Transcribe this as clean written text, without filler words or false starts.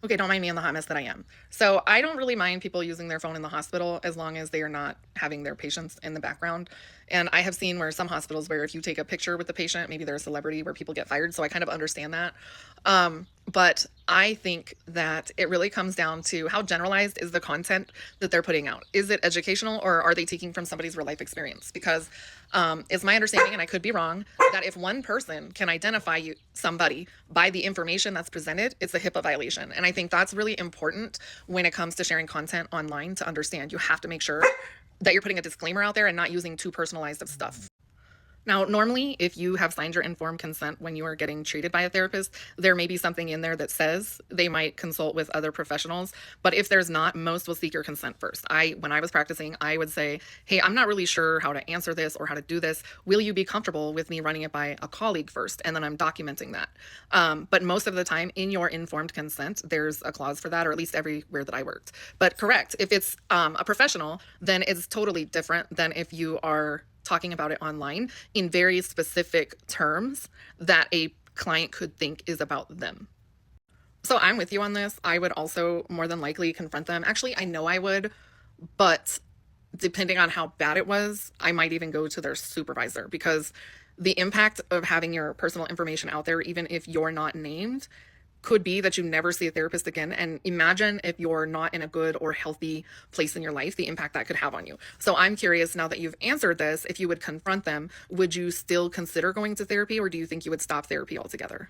Okay, don't mind me in the hot mess that I am. So I don't really mind people using their phone in the hospital as long as they are not having their patients in the background. And I have seen where some hospitals where if you take a picture with the patient, maybe they're a celebrity where people get fired. So I kind of understand that. But I think that it really comes down to how generalized is the content that they're putting out. Is it educational or are they taking from somebody's real life experience? Because it's my understanding, and I could be wrong, that if one person can identify somebody by the information that's presented, it's a HIPAA violation. And I think that's really important when it comes to sharing content online to understand. You have to make sure that you're putting a disclaimer out there and not using too personalized of stuff. Now, normally, if you have signed your informed consent when you are getting treated by a therapist, there may be something in there that says they might consult with other professionals. But if there's not, most will seek your consent first. When I was practicing, I would say, "Hey, I'm not really sure how to answer this or how to do this. Will you be comfortable with me running it by a colleague first?" And then I'm documenting that. But most of the time, in your informed consent, there's a clause for that, or at least everywhere that I worked. But correct, if it's a professional, then it's totally different than if you are talking about it online in very specific terms that a client could think is about them. So I'm with you on this. I would also more than likely confront them. Actually, I know I would, but depending on how bad it was, I might even go to their supervisor because the impact of having your personal information out there, even if you're not named, could be that you never see a therapist again. And imagine if you're not in a good or healthy place in your life, the impact that could have on you. So I'm curious now that you've answered this, if you would confront them, would you still consider going to therapy or do you think you would stop therapy altogether?